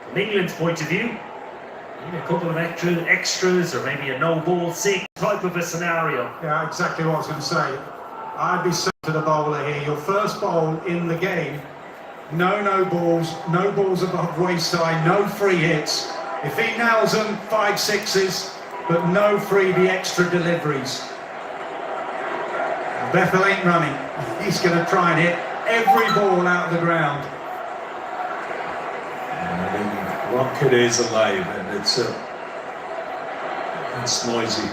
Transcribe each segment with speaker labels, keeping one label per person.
Speaker 1: From England's point of view, maybe a couple of extras or maybe a no-ball sick type of a scenario.
Speaker 2: Yeah, exactly what I was going to say. I'd be saying to the bowler here, your first bowl in the game, no balls, no balls above waist high, no free hits. If he nails them, 5 sixes, but no freebie extra deliveries. Bethel ain't running. He's going to try and hit every ball out of the ground.
Speaker 3: One kid is alive, and it's noisy.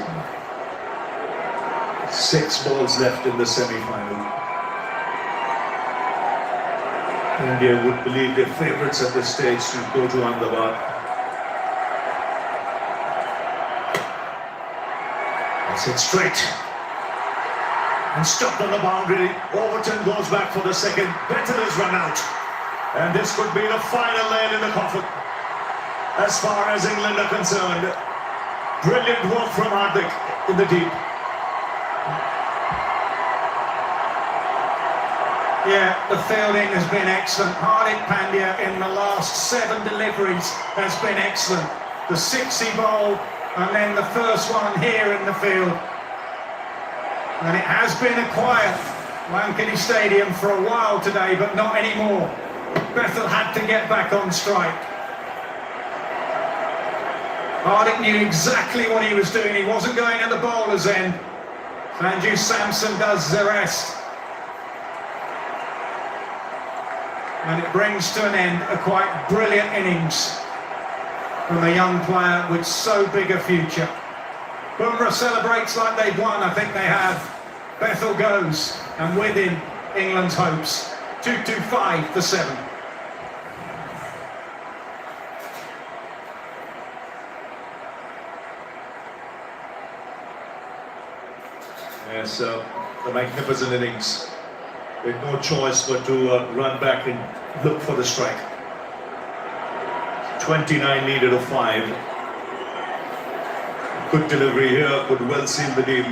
Speaker 3: 6 balls left in the semi-final. India would believe their favourites at this stage to go to Ahmedabad.
Speaker 1: That's it straight. And stopped on the boundary. Overton goes back for the second. Bethel has run out. And this could be the final nail in the coffin. As far as England are concerned. Brilliant work from Hardik in the deep.
Speaker 2: Yeah, the fielding has been excellent. Hardik Pandya in the last 7 deliveries has been excellent. The 60 bowl and then the first one here in the field. And it has been a quiet Wankhede Stadium for a while today, but not anymore. Bethel had to get back on strike. Hardik knew exactly what he was doing. He wasn't going at the bowler's end. Sanju Samson does the rest. And it brings to an end a quite brilliant innings from a young player with so big a future. Bumrah celebrates like they've won. I think they have. Bethel goes, and with him, England's hopes. 2-2-5 for 7.
Speaker 3: Yes, a magnificent innings. With no choice but to run back and look for the strike. 29 needed of 5. Good delivery here, could well seal the deal.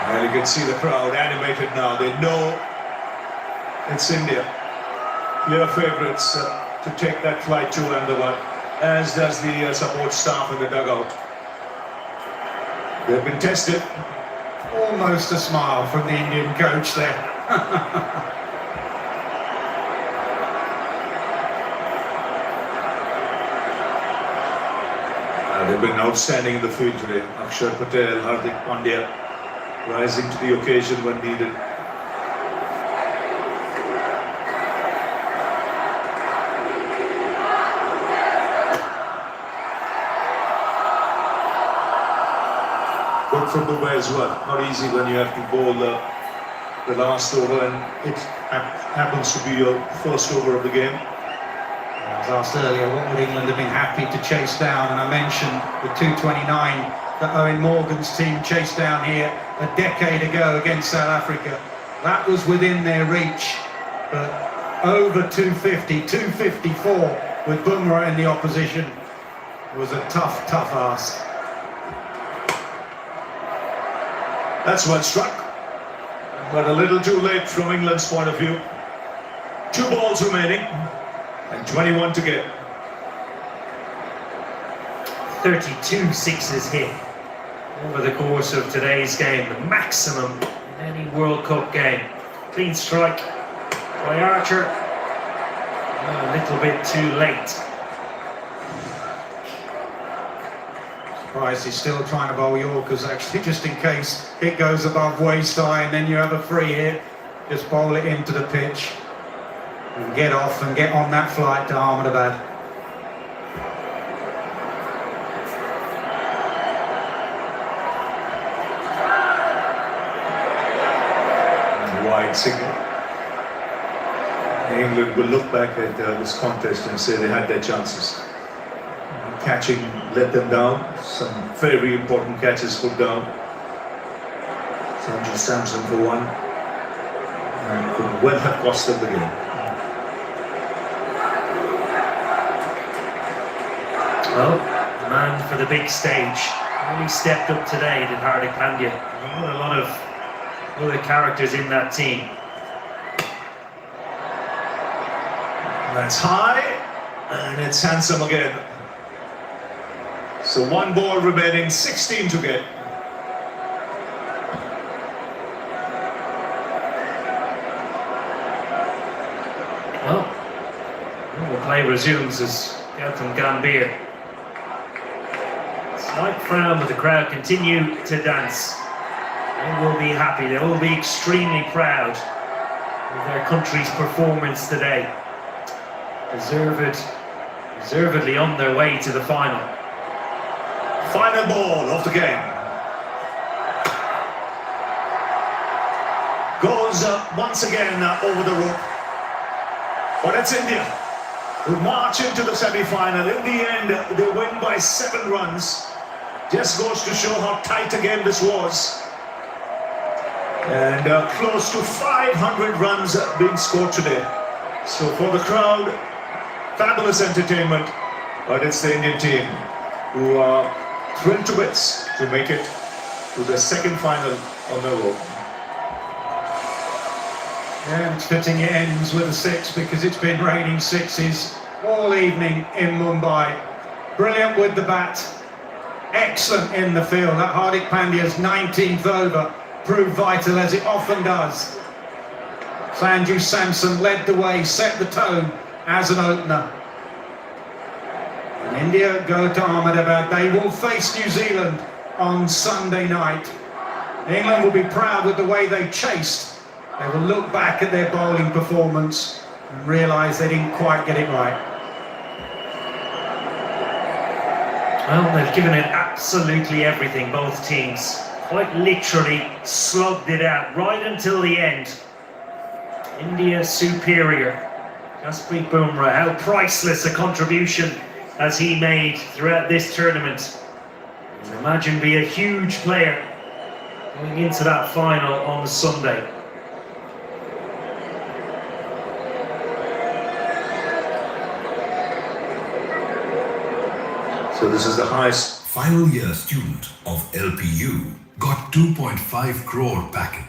Speaker 3: Well, you can see the crowd animated now. They know it's India. Clear favourites to take that flight to Ahmedabad, as does the support staff in the dugout. They've been tested.
Speaker 2: Almost a smile from the Indian coach there.
Speaker 3: They've been outstanding in the field today. Akshar Patel, Hardik Pandya rising to the occasion when needed. Good from the way as well. Not easy when you have to bowl the last over and it happens to be your first over of the game.
Speaker 2: I was asked earlier, what would England have been happy to chase down? And I mentioned the 229 that Owen Morgan's team chased down here a decade ago against South Africa. That was within their reach, but over 250, 254 with Bumrah in the opposition was a tough ask.
Speaker 3: That's well struck, but a little too late from England's point of view. 2 balls remaining and 21 to get.
Speaker 1: 32 sixes hit over the course of today's game, the maximum in any World Cup game. Clean strike by Archer, a little bit too late.
Speaker 2: Surprised he's still trying to bowl Yorkers actually, just in case it goes above waist high and then you have a free hit. Just bowl it into the pitch and get off and get on that flight to Ahmedabad.
Speaker 3: Wide signal. England will look back at this contest and say they had their chances. Catching let them down. Some very important catches put down. Sanju Samson for one, and could well have cost them the game.
Speaker 4: Well, the man for the big stage really stepped up today, did Hardik Pandya. A lot of other characters in that team.
Speaker 3: That's high, and it's handsome again. So one ball remaining, 16 to get.
Speaker 4: Well, the play resumes as Gautam Gambhir. Slight frown, but the crowd continue to dance. They will be happy, they will be extremely proud of their country's performance today. Deservedly on their way to the final.
Speaker 3: Final ball of the game. Goes once again over the rope. But it's India who march into the semi-final. In the end, they win by 7 runs. Just goes to show how tight a game this was. And close to 500 runs being scored today. So for the crowd, fabulous entertainment. But it's the Indian team who are thrilled to bits to make it to the second final on their own.
Speaker 2: Yeah, it's fitting it ends with a 6 because it's been raining 6s all evening in Mumbai. Brilliant with the bat, excellent in the field. That Hardik Pandya's 19th over proved vital, as it often does. Sanju Samson led the way, set the tone as an opener. And India go to Ahmedabad. They will face New Zealand on Sunday night. England will be proud with the way they chased. They will look back at their bowling performance and realise they didn't quite get it right.
Speaker 4: Well, they've given it absolutely everything, both teams. Quite literally slugged it out right until the end. India superior. Jasprit Bumrah, how priceless a contribution has he made throughout this tournament. Imagine be a huge player going into that final on Sunday.
Speaker 3: So this is the highest.
Speaker 5: Final year student of LPU got 2.5 crore packet.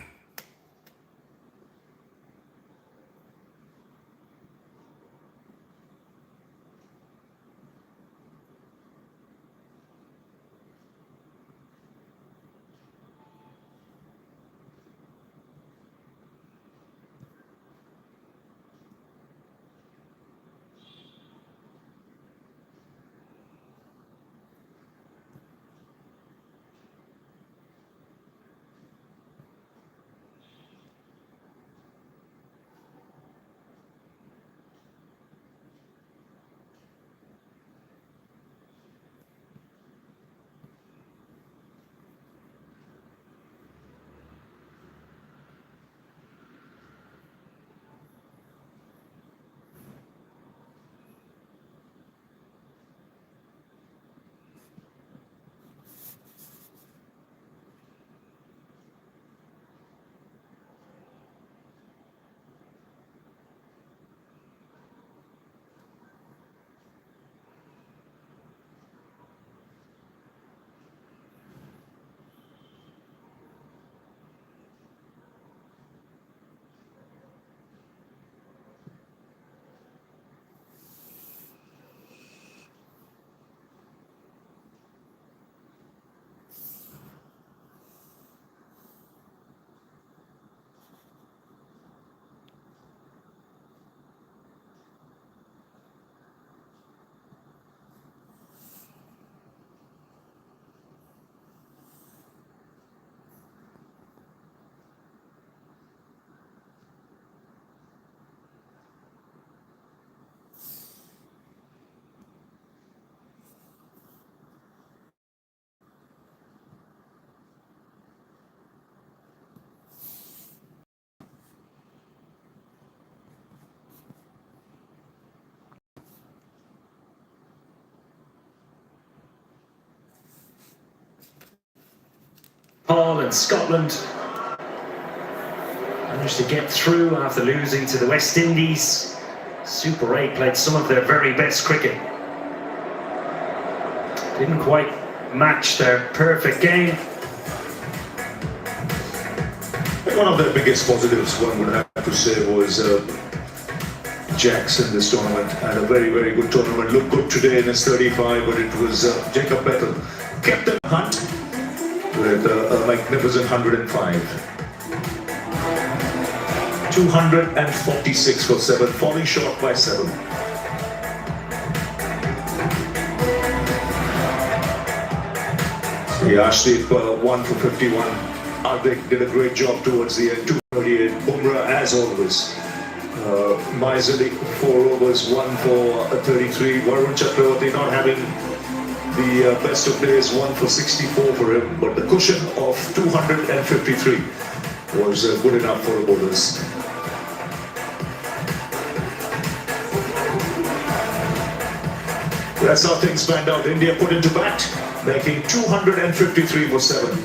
Speaker 4: Paul and Scotland managed to get through after losing to the West Indies. Super 8 played some of their very best cricket. didn't quite match their perfect game.
Speaker 3: One of the biggest positives one would have to say was Jackson this tournament. Had a very, very good tournament. Looked good today in his 35, but it was Jacob Bethel kept the hunt with a magnificent 105. 246 for 7, falling short by 7. Yeah, Ashdeep 1 for 51. Hardik did a great job towards the end. 238. Bumrah as always. Maizali 4 overs, 1 for 33. Varun Chakravarti not having the best of days, 1 for 64 for him. But the cushion of 253 was good enough for the bowlers. That's how things panned out. India put into bat, making 253 for 7.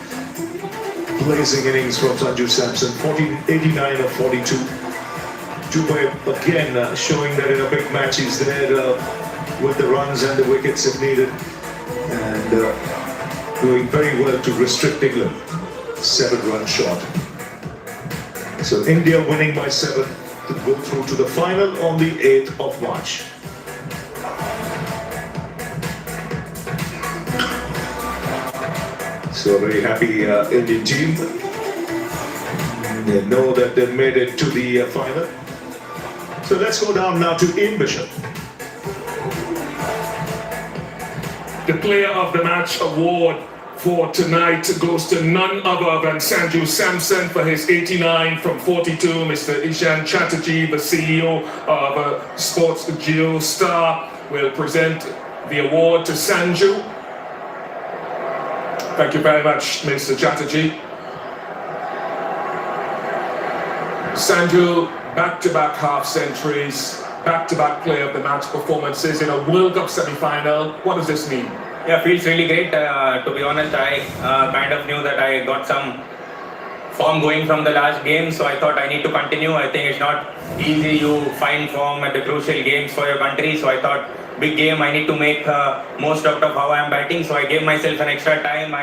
Speaker 3: Blazing innings from Sanju Samson, 89 of 42. Dubai again showing that in a big match he's there with the runs and the wickets if needed. And doing very well to restrict England. 7 runs short. So India winning by 7 to go through to the final on the 8th of March. So a very happy Indian team. They know that they've made it to the final. So let's go down now to Ian Bishop.
Speaker 6: The Player of the Match award for tonight goes to none other than Sanju Samson for his 89 from 42. Mr. Ishan Chatterjee, the CEO of Sports Geo Star, will present the award to Sanju. Thank you very much, Mr. Chatterjee. Sanju, back-to-back half-centuries, back-to-back Player of the Match performances in a World Cup semi-final. What does this mean?
Speaker 7: Yeah, feels really great. To be honest, I kind of knew that I got some form going from the last game, so I thought I need to continue. I think it's not easy you find form at the crucial games for your country, so I thought big game, I need to make most out of how I'm batting, so I gave myself an extra time.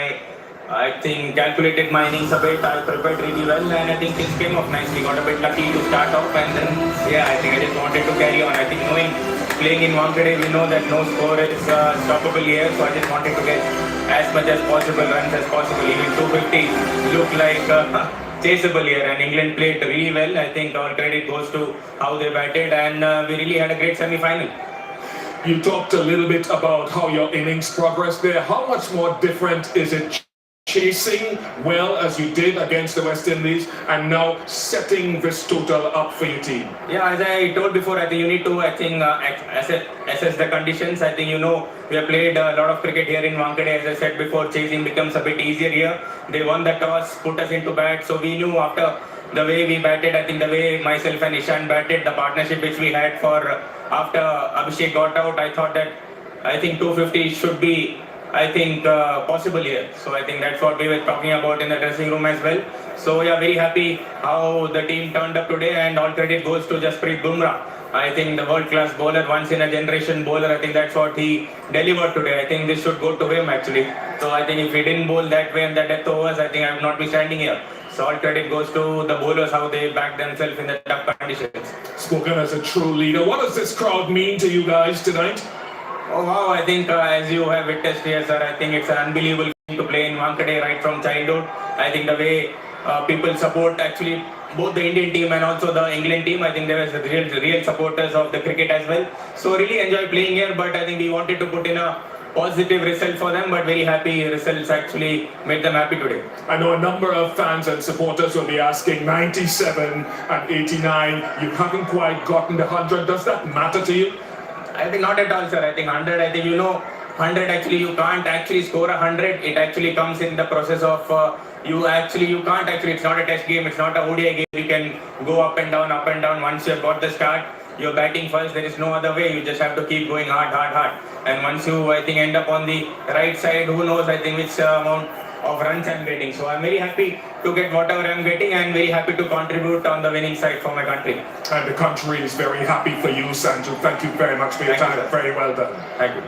Speaker 7: I think calculated my innings a bit, I prepared really well, and I think things came off nicely. Got a bit lucky to start off, and then yeah, I think I just wanted to carry on. I think playing in Wankhede, we know that no score is stoppable here, so I just wanted to get as much as possible runs as possible. Even 250 looked like chaseable here, and England played really well. I think all credit goes to how they batted, and we really had a great semi-final.
Speaker 6: You talked a little bit about how your innings progressed there. How much more different is it chasing well as you did against the West Indies and now setting this total up for your team?
Speaker 7: Yeah, as I told before, I think you need to, assess the conditions. I think, we have played a lot of cricket here in Wankhede. As I said before, chasing becomes a bit easier here. They won the toss, put us into bat, so we knew after the way we batted, I think the way myself and Ishan batted, the partnership which we had for after Abhishek got out, I thought that 250 should be possible here. So I think that's what we were talking about in the dressing room as well. So yeah, very happy how the team turned up today, and all credit goes to Jasprit Bumrah. I think the world-class bowler, once in a generation bowler, I think that's what he delivered today. I think this should go to him actually. So I think if he didn't bowl that way and the death overs, I think I would not be standing here. So all credit goes to the bowlers, how they back themselves in the tough conditions.
Speaker 6: Spoken as a true leader. What does this crowd mean to you guys tonight?
Speaker 7: Oh wow, I think as you have witnessed here, sir, I think it's an unbelievable thing to play in Wankhede right from childhood. I think the way people support actually both the Indian team and also the England team, I think there was real supporters of the cricket as well. So really enjoy playing here, but I think we wanted to put in a positive result for them, but very happy results actually made them happy today.
Speaker 6: I know a number of fans and supporters will be asking 97 and 89, you haven't quite gotten the 100. Does that matter to you?
Speaker 7: I think not at all, sir. I think 100, 100 actually you can't actually score 100. It actually comes in the process of you can't actually, it's not a test game, it's not a ODI game. You can go up and down. Once you have got the start, you're batting first, there is no other way. You just have to keep going hard. And once you, end up on the right side, who knows, which amount of runs I'm getting. So I'm very happy to get whatever I'm getting and very happy to contribute on the winning side for my country.
Speaker 6: And the country is very happy for you, Sanju. Thank you very much for your time. Very well done.
Speaker 7: Thank you.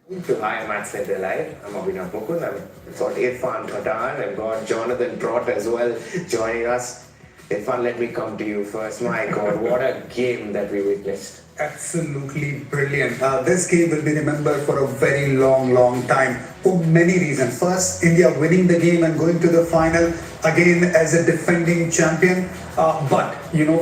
Speaker 8: To Hi Match Center Live. I'm Abhinav Mukund. I've got Irfan Pathan. I've got Jonathan Trott as well joining us. Irfan, let me come to you first. My God, what a game that we witnessed.
Speaker 9: Absolutely brilliant. This game will be remembered for a very long time for many reasons. First, India winning the game and going to the final again as a defending champion. But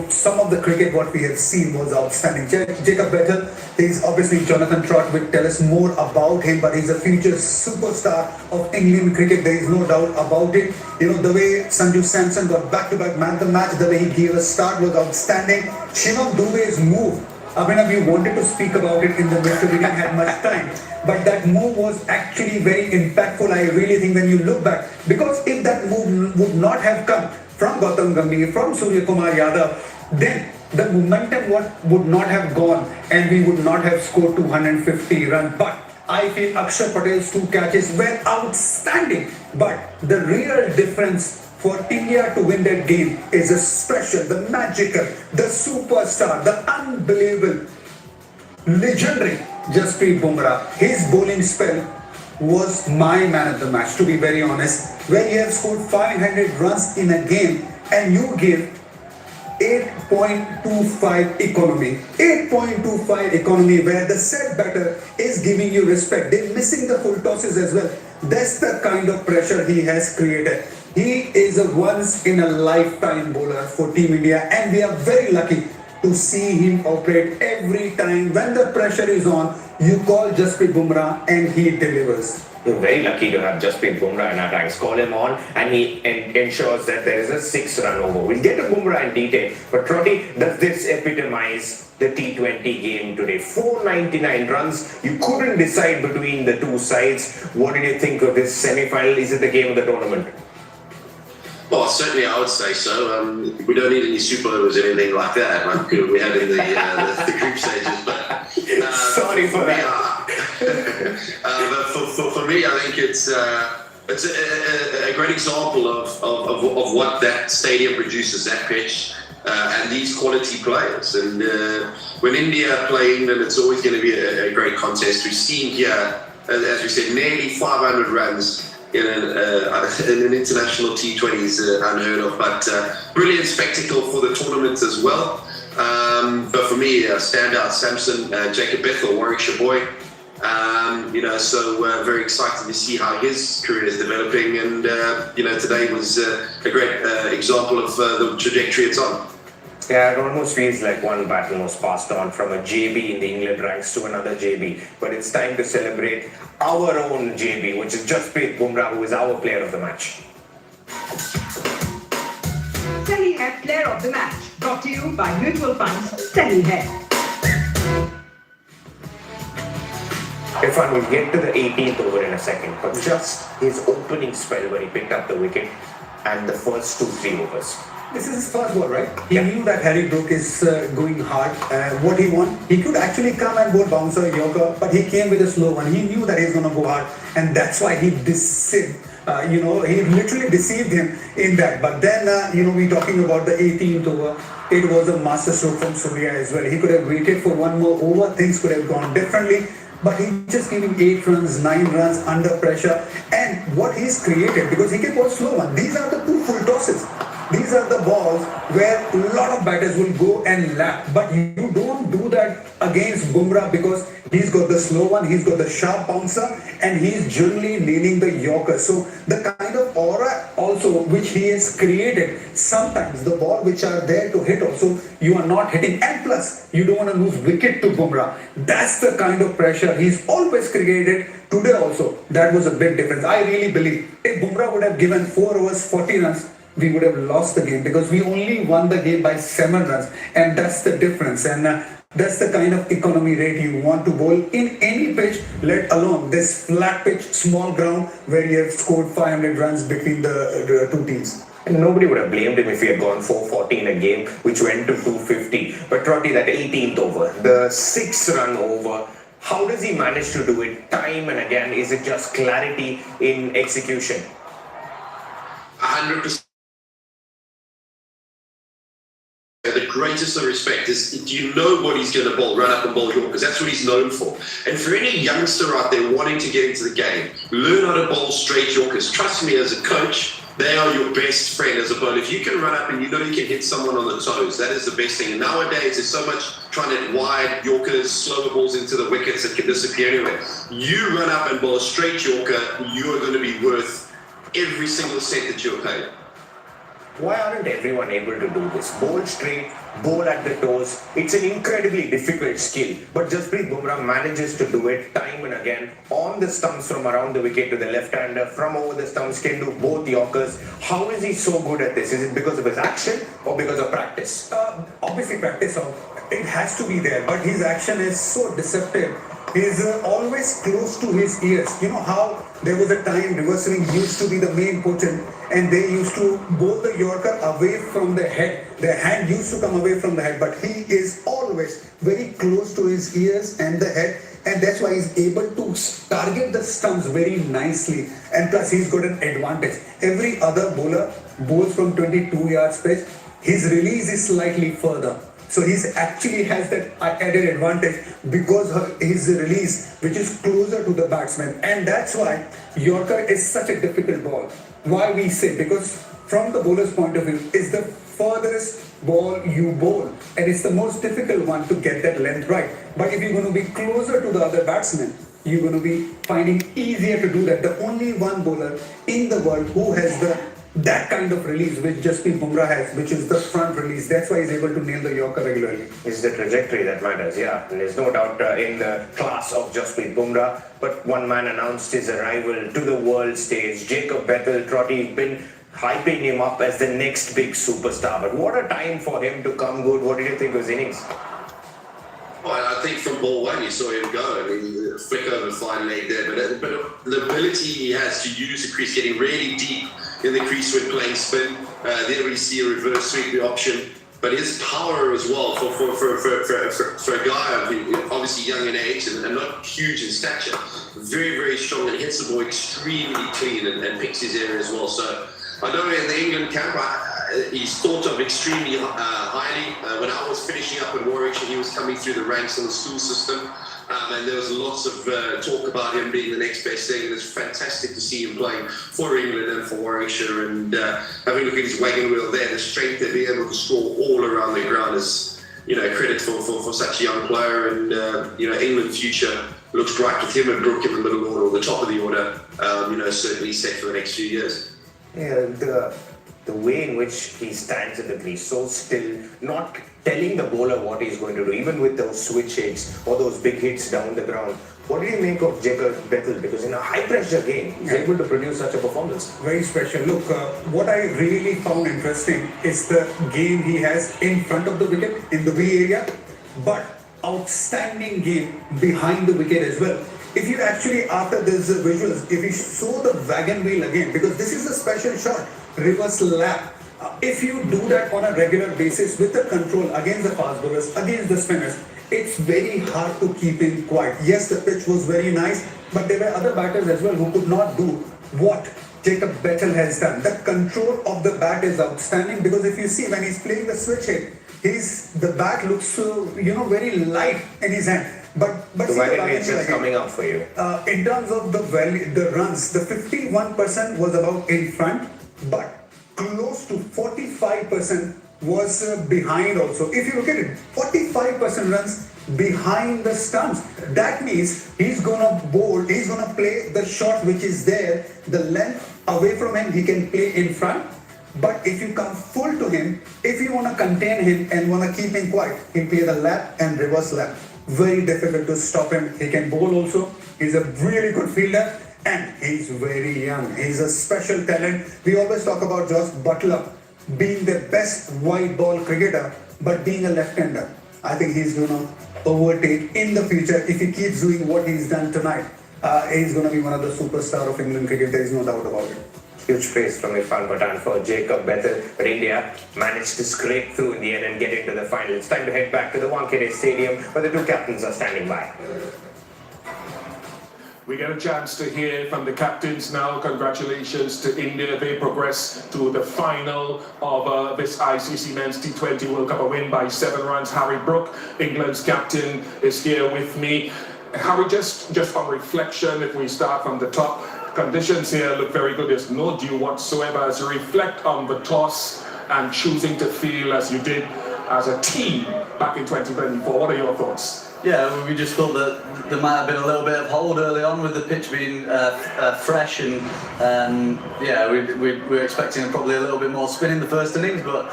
Speaker 9: some of the cricket what we have seen was outstanding. Jacob Bettel, he's obviously Jonathan Trott will tell us more about him, but he's a future superstar of England cricket. There is no doubt about it. The way Sanju Samson got back-to-back man of the match, the way he gave a start was outstanding. Shivam Dube's move. Abhinav, you wanted to speak about it in the midst, we didn't have much time. But that move was actually very impactful, I really think, when you look back. Because if that move would not have come from Gautam Gambhir, from Surya Kumar Yadav, then the momentum would not have gone and we would not have scored 250 runs. But I feel Akshar Patel's 2 catches were outstanding. But the real difference for India to win that game is the special, the magical, the superstar, the unbelievable, legendary Jasprit Bumrah. His bowling spell was my man of the match, to be very honest. Where he has scored 500 runs in a game and you give 8.25 economy. 8.25 economy where the set batter is giving you respect. They're missing the full tosses as well. That's the kind of pressure he has created. He is a once-in-a-lifetime bowler for Team India and we are very lucky to see him operate every time. When the pressure is on, you call Jasprit Bumrah and he delivers.
Speaker 8: We're very lucky to have Jasprit Bumrah in our ranks. Call him on and he ensures that there is a 6-run over. We'll get to Bumrah in detail. But Trotty, does this epitomize the T20 game today? 499 runs. You couldn't decide between the two sides. What did you think of this semi-final? Is it the game of the tournament?
Speaker 10: Well, certainly I would say so. We don't need any super overs or anything like that, like we had in the group stages. But
Speaker 8: sorry for that.
Speaker 10: But for me, I think it's a great example of what that stadium produces, that pitch, and these quality players. And when India play England, it's always going to be a great contest. We've seen here, as we said, nearly 500 runs. In an international T20 is unheard of, but brilliant spectacle for the tournament as well. But for me, standout Samson, Jacob Bethel, Warwickshire boy. So very excited to see how his career is developing, and today was a great example of the trajectory it's on.
Speaker 8: Yeah, it almost feels like one baton was passed on from a JB in the England ranks to another JB. But it's time to celebrate our own JB, which is Jasprit Bumrah, who is our player of the match.
Speaker 11: Sahi Hai Player of the Match, brought to you by Mutual Funds Sahi Hai.
Speaker 8: Irfan, we'll get to the 18th over in a second, but just his opening spell where he picked up the wicket and the first 2-3 overs.
Speaker 9: This is his first ball, right? He knew that Harry Brook is going hard. What he want? He could actually come and bowl bouncer, Yorker, but he came with a slow one. He knew that he's going to go hard, and that's why he deceived. He literally deceived him in that. But then, we're talking about the 18th over. It was a master stroke from Surya as well. He could have waited for one more over. Things could have gone differently. But he just gave him 8 runs, 9 runs under pressure. And what he's created, because he can bowl slow one. These are the 2 full tosses. These are the balls where a lot of batters will go and lap. But you don't do that against Bumrah because he's got the slow one, he's got the sharp bouncer, and he's generally nailing the Yorker. So the kind of aura also which he has created, sometimes the ball which are there to hit also, you are not hitting. And plus, you don't want to lose wicket to Bumrah. That's the kind of pressure he's always created. Today also, that was a big difference. I really believe if Bumrah would have given 4 overs, 40 runs, we would have lost the game because we only won the game by 7 runs, and that's the difference. And that's the kind of economy rate you want to bowl in any pitch, let alone this flat pitch, small ground where you have scored 500 runs between the 2 teams.
Speaker 8: And nobody would have blamed him if he had gone 440 in a game, which went to 250. But Trotty, that 18th over, the 6-run over, how does he manage to do it time and again? Is it just clarity in execution?
Speaker 10: 100%. The greatest of respect is, do you know what he's going to bowl? Run up and bowl Yorkers. That's what he's known for. And for any youngster out there wanting to get into the game, learn how to bowl straight Yorkers. Trust me, as a coach, they are your best friend as a bowler. If you can run up and you know you can hit someone on the toes, that is the best thing. And nowadays, there's so much trying to hit wide Yorkers, slower balls into the wickets that can disappear anyway. You run up and bowl a straight Yorker, you are going to be worth every single cent that you're paid.
Speaker 8: Why aren't everyone able to do this? Bowl straight, bowl at the toes. It's an incredibly difficult skill. But Jasprit Bumrah manages to do it time and again on the stumps from around the wicket to the left-hander, from over the stumps, can do both Yorkers. How is he so good at this? Is it because of his action or because of practice?
Speaker 9: Obviously practice, it has to be there, but his action is so deceptive. He's always close to his ears. You know how there was a time reverse swing used to be the main potent, and they used to bowl the Yorker away from the head. Their hand used to come away from the head, but he is always very close to his ears and the head, and that's why he's able to target the stumps very nicely. And plus, he's got an advantage. Every other bowler bowls from 22 yards pitch. His release is slightly further. So he actually has that added advantage because his release, which is closer to the batsman. And that's why Yorker is such a difficult ball. Why we say? Because from the bowler's point of view, it's the furthest ball you bowl. And it's the most difficult one to get that length right. But if you're going to be closer to the other batsman, you're going to be finding easier to do that. The only one bowler in the world who has that kind of release which Jasprit Bumrah has, which is the front release. That's why he's able to nail the Yorker regularly.
Speaker 8: It's the trajectory that matters, yeah. And there's no doubt in the class of Jasprit Bumrah. But one man announced his arrival to the world stage. Jacob Bethel, Trotty, been hyping him up as the next big superstar. But what a time for him to come good. What did you think of his innings?
Speaker 10: Well, I think from ball one you saw him go. I mean, flick over fine leg there, but the ability he has to use the crease, getting really deep in the crease when playing spin. There we see a reverse sweep option, but his power as well for a guy obviously young in age and not huge in stature, very strong and hits the ball extremely clean and picks his area as well. So I know in the England camp he's thought of extremely highly. When I was finishing up in Warwickshire, he was coming through the ranks in the school system. And there was lots of talk about him being the next best thing, and it's fantastic to see him playing for England and for Warwickshire, and having a look at his wagon wheel there, the strength to be able to score all around the ground is, credit for such a young player, and England's future looks bright with him and Brook in the middle order or the top of the order, certainly set for the next few years.
Speaker 8: Yeah, the way in which he stands at the crease, so still, not telling the bowler what he's going to do, even with those switch hits or those big hits down the ground. What do you make of Jacob Bethel? Because in a high-pressure game, he's able to produce such a performance.
Speaker 9: Very special. Look, what I really found interesting is the game he has in front of the wicket, in the V area, but outstanding game behind the wicket as well. If you actually, after this visuals, if you show the wagon wheel again, because this is a special shot, reverse lap. If you do that on a regular basis with the control against the fast bowlers, against the spinners, it's very hard to keep him quiet. Yes, the pitch was very nice, but there were other batters as well who could not do what Jacob Bethel has done. The control of the bat is outstanding, because if you see when he's playing the switch hit, the bat looks very light in his hand. But
Speaker 8: the wagon wheel is coming up for you.
Speaker 9: In terms of the runs, the 51% was about in front, but close to 45% was behind also. If you look at it, 45% runs behind the stumps. That means he's gonna play the shot which is there, the length away from him, he can play in front. But if you come full to him, if you want to contain him and want to keep him quiet, he'll play the lap and reverse lap. Very difficult to stop him. He can bowl also. He's a really good fielder. And he's very young. He's a special talent. We always talk about Josh Butler being the best white ball cricketer, but being a left-hander. I think he's going to overtake in the future if he keeps doing what he's done tonight. He's going to be one of the superstars of England cricket. There is no doubt about it.
Speaker 8: Huge praise from Irfan Pathan for Jacob Bethel. But India managed to scrape through in the end and get into the final. It's time to head back to the Wankhede Stadium where the two captains are standing by.
Speaker 6: We get a chance to hear from the captains now. Congratulations to India. They progress to the final of this ICC Men's T20 World Cup, a win by 7 runs. Harry Brook, England's captain, is here with me. Harry, just on reflection, if we start from the top, conditions here look very good. There's no dew whatsoever. As you reflect on the toss and choosing to feel as you did as a team back in 2024, what are your thoughts?
Speaker 12: Yeah, we just thought that there might have been a little bit of hold early on with the pitch being fresh, and yeah, we were expecting probably a little bit more spin in the first innings, but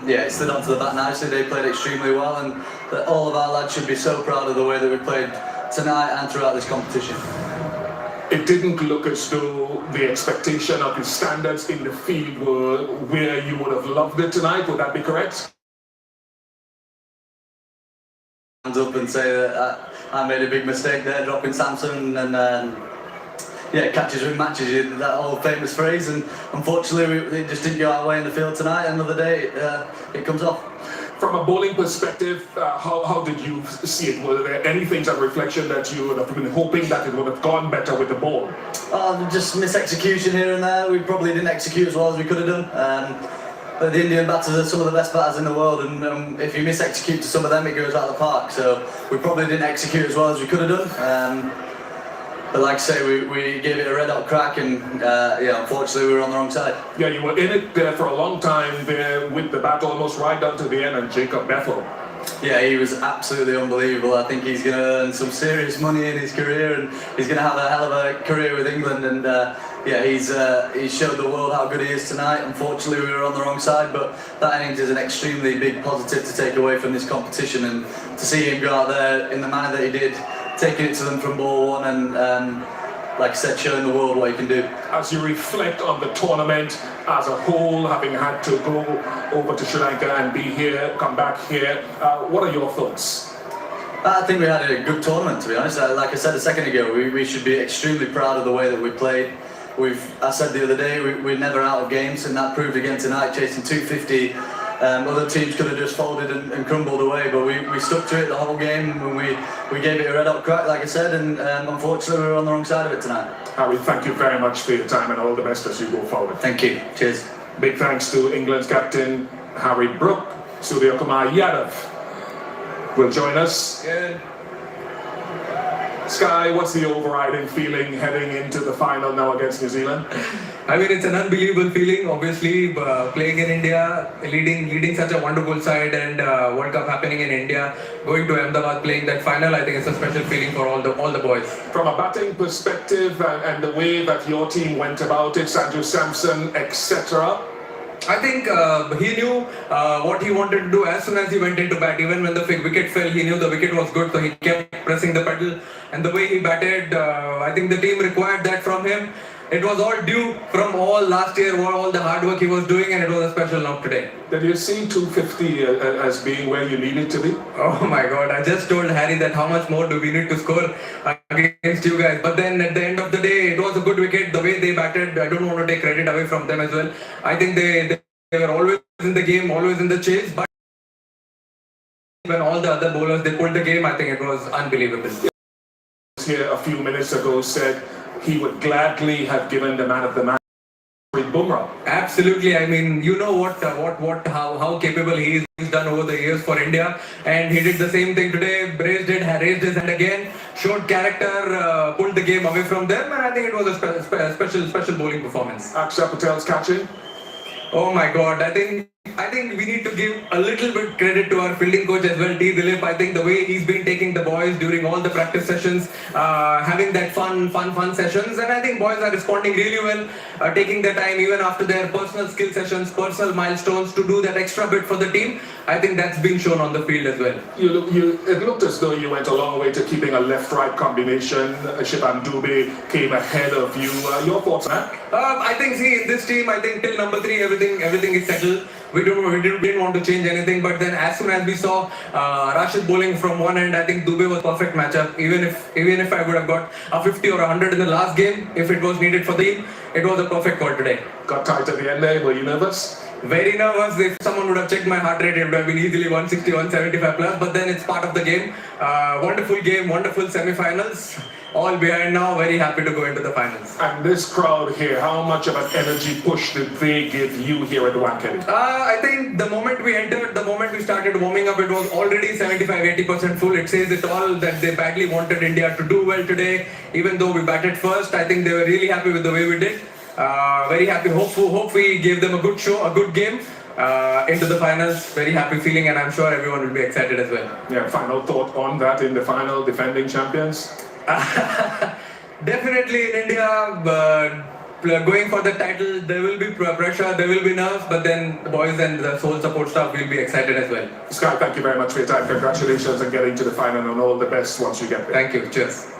Speaker 12: yeah, it slid onto the bat nicely. They played extremely well, and all of our lads should be so proud of the way that we played tonight and throughout this competition.
Speaker 6: It didn't look as though the expectation of the standards in the field were where you would have loved it tonight. Would that be correct?
Speaker 12: Up and say that I made a big mistake there, dropping Samson, and yeah, catches win matches, that old famous phrase, and unfortunately it just didn't go our way in the field tonight. Another day it comes off.
Speaker 6: From a bowling perspective, how did you see it? Were there any things on reflection that you would have been hoping that it would have gone better with the ball?
Speaker 12: Just mis-execution here and there. We probably didn't execute as well as we could have done. The Indian batters are some of the best batters in the world, and if you miss-execute to some of them, it goes out of the park. So we probably didn't execute as well as we could have done. But like I say, we gave it a red-hot crack, and yeah, unfortunately we were on the wrong side.
Speaker 6: Yeah, you were in it there for a long time there with the battle almost right down to the end, and Jacob Bethel.
Speaker 12: Yeah, he was absolutely unbelievable. I think he's going to earn some serious money in his career, and he's going to have a hell of a career with England. And yeah, he's showed the world how good he is tonight. Unfortunately, we were on the wrong side, but that innings is an extremely big positive to take away from this competition, and to see him go out there in the manner that he did, taking it to them from ball one, and like I said, showing the world what he can do.
Speaker 6: As you reflect on the tournament as a whole, having had to go over to Sri Lanka and be here, come back here, what are your thoughts?
Speaker 12: I think we had a good tournament, to be honest. Like I said a second ago, we should be extremely proud of the way that we played. I said the other day, we're never out of games, and that proved again tonight, chasing 250. Other teams could have just folded and crumbled away, but we stuck to it the whole game, and we gave it a red-hot crack, like I said, and unfortunately we were on the wrong side of it tonight.
Speaker 6: Harry, thank you very much for your time, and all the best as you go forward.
Speaker 12: Thank you. Cheers.
Speaker 6: Big thanks to England's captain Harry Brook. Surya Kumar Yadav will join us. Yeah. Sky, what's the overriding feeling heading into the final now against New Zealand?
Speaker 7: I mean, it's an unbelievable feeling, obviously, playing in India, leading such a wonderful side, and World Cup happening in India, going to Ahmedabad, playing that final. I think it's a special feeling for all the boys.
Speaker 6: From a batting perspective and the way that your team went about it, Sanju Samson, etc.,
Speaker 7: I think he knew what he wanted to do as soon as he went into bat. Even when the wicket fell, he knew the wicket was good, so he kept pressing the pedal. And the way he batted, I think the team required that from him. It was all due from all last year, all the hard work he was doing, and it was a special knock today.
Speaker 6: Did you see 250 as being where you needed to be?
Speaker 7: Oh my God, I just told Harry that how much more do we need to score against you guys. But then at the end of the day, it was a good wicket. The way they batted, I don't want to take credit away from them as well. I think they were always in the game, always in the chase. But when all the other bowlers, they pulled the game, I think it was unbelievable.
Speaker 6: Here a few minutes ago said he would gladly have given the man of the match with Bumrah.
Speaker 7: Absolutely. I mean, you know how capable he is. He's done over the years for India, and he did the same thing today. Raised his hand again, showed character, pulled the game away from them, and I think it was a special bowling performance.
Speaker 6: Akshar Patel's catching.
Speaker 7: Oh my God, I think we need to give a little bit credit to our fielding coach as well, T. Dilip. I think the way he's been taking the boys during all the practice sessions, having that fun sessions, and I think boys are responding really well, taking their time even after their personal skill sessions, personal milestones to do that extra bit for the team. I think that's been shown on the field as well.
Speaker 6: It looked as though you went a long way to keeping a left-right combination. Shivam Dube came ahead of you. Your thoughts on that?
Speaker 7: I think, see, in this team, I think till number 3, everything is settled. We didn't want to change anything, but then as soon as we saw Rashid bowling from one end, I think Dube was perfect matchup. Even if I would have got a 50 or 100 in the last game, if it was needed for the team, it was a perfect call today.
Speaker 6: Got tight at the end there. Were you nervous?
Speaker 7: Very nervous. If someone would have checked my heart rate, it would have been easily 160, 175 plus. But then it's part of the game. Wonderful game, wonderful semi-finals. all behind now. Very happy to go into the finals.
Speaker 6: And this crowd here, how much of an energy push did they give you here at Wankhede?
Speaker 7: I think the moment we entered, the moment we started warming up, it was already 75-80% full. It says it all that they badly wanted India to do well today. Even though we batted first, I think they were really happy with the way we did. Very happy. Hope we gave them a good show, a good game. Into the finals, very happy feeling, and I'm sure everyone will be excited as well.
Speaker 6: Yeah, final thought on that in the final, defending champions?
Speaker 7: Definitely in India, going for the title, there will be pressure, there will be nerves, but then the boys and the whole support staff will be excited as well.
Speaker 6: Sky, thank you very much for your time. Congratulations on getting to the final and all the best once you get there.
Speaker 7: Thank you. Cheers.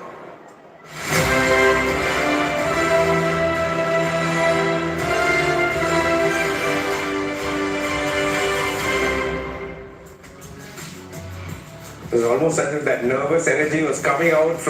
Speaker 8: It was almost as if that nervous energy was coming out from